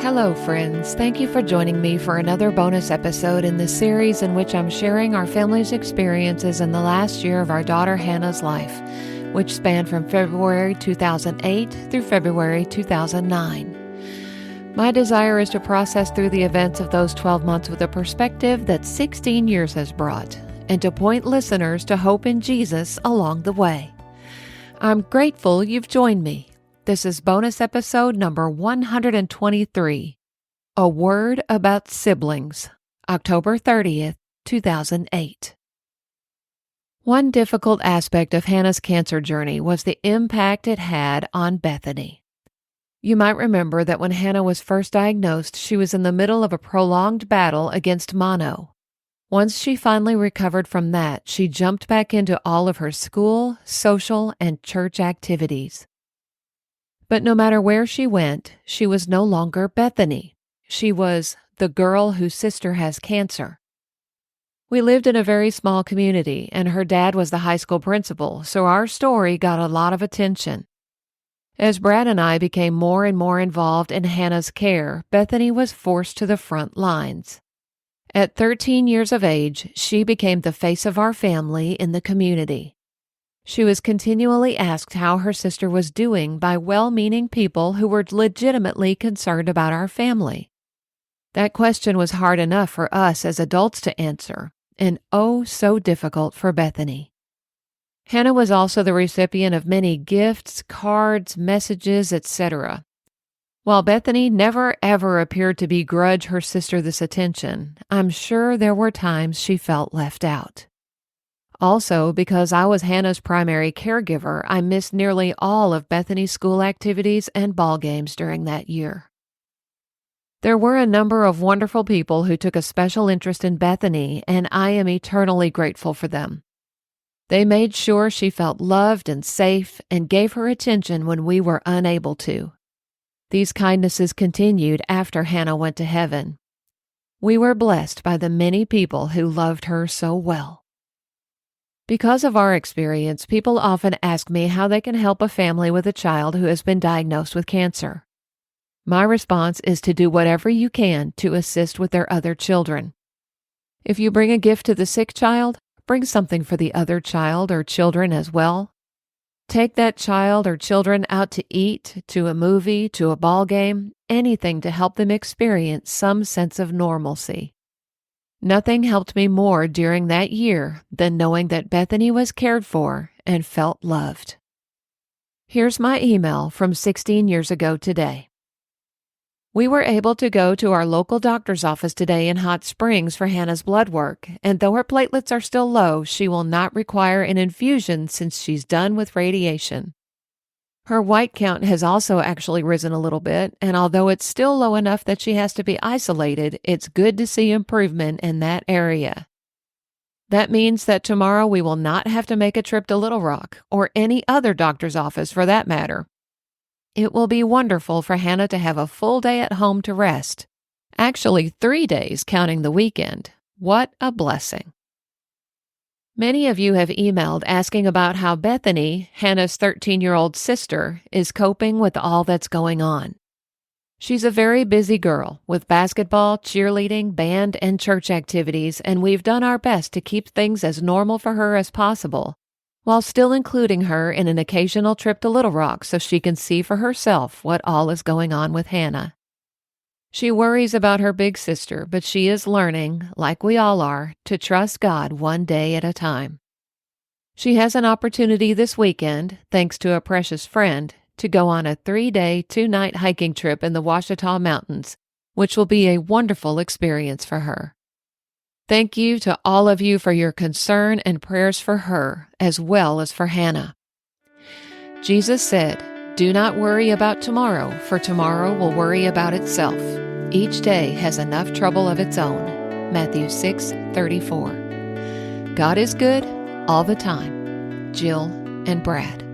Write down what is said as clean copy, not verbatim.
Hello, friends. Thank you for joining me for another bonus episode in the series in which I'm sharing our family's experiences in the last year of our daughter Hannah's life, which spanned from February 2008 through February 2009. My desire is to process through the events of those 12 months with a perspective that 16 years has brought, and to point listeners to hope in Jesus along the way. I'm grateful you've joined me. This is bonus episode number 123, A Word About Siblings, October 30th, 2008. One difficult aspect of Hannah's cancer journey was the impact it had on Bethany. You might remember that when Hannah was first diagnosed, she was in the middle of a prolonged battle against mono. Once she finally recovered from that, she jumped back into all of her school, social, and church activities. But no matter where she went, she was no longer Bethany. She was the girl whose sister has cancer. We lived in a very small community, and her dad was the high school principal, so our story got a lot of attention. As Brad and I became more and more involved in Hannah's care, Bethany was forced to the front lines. At 13 years of age, she became the face of our family in the community. She was continually asked how her sister was doing by well-meaning people who were legitimately concerned about our family. That question was hard enough for us as adults to answer, and oh so difficult for Bethany. Hannah was also the recipient of many gifts, cards, messages, etc. While Bethany never ever appeared to begrudge her sister this attention, I'm sure there were times she felt left out. Also, because I was Hannah's primary caregiver, I missed nearly all of Bethany's school activities and ball games during that year. There were a number of wonderful people who took a special interest in Bethany, and I am eternally grateful for them. They made sure she felt loved and safe and gave her attention when we were unable to. These kindnesses continued after Hannah went to heaven. We were blessed by the many people who loved her so well. Because of our experience, people often ask me how they can help a family with a child who has been diagnosed with cancer. My response is to do whatever you can to assist with their other children. If you bring a gift to the sick child, bring something for the other child or children as well. Take that child or children out to eat, to a movie, to a ball game, anything to help them experience some sense of normalcy. Nothing helped me more during that year than knowing that Bethany was cared for and felt loved. Here's my email from 16 years ago today. We were able to go to our local doctor's office today in Hot Springs for Hannah's blood work, and though her platelets are still low, she will not require an infusion since she's done with radiation. Her white count has also actually risen a little bit, and although it's still low enough that she has to be isolated, it's good to see improvement in that area. That means that tomorrow we will not have to make a trip to Little Rock, or any other doctor's office for that matter. It will be wonderful for Hannah to have a full day at home to rest. Actually, 3 days counting the weekend. What a blessing. Many of you have emailed asking about how Bethany, Hannah's 13-year-old sister, is coping with all that's going on. She's a very busy girl with basketball, cheerleading, band, and church activities, and we've done our best to keep things as normal for her as possible, while still including her in an occasional trip to Little Rock so she can see for herself what all is going on with Hannah. She worries about her big sister, but she is learning, like we all are, to trust God one day at a time. She has an opportunity this weekend, thanks to a precious friend, to go on a 3-day, 2-night hiking trip in the Ouachita Mountains, which will be a wonderful experience for her. Thank you to all of you for your concern and prayers for her, as well as for Hannah. Jesus said, "Do not worry about tomorrow, for tomorrow will worry about itself. Each day has enough trouble of its own." Matthew 6:34. God is good all the time. Jill and Brad.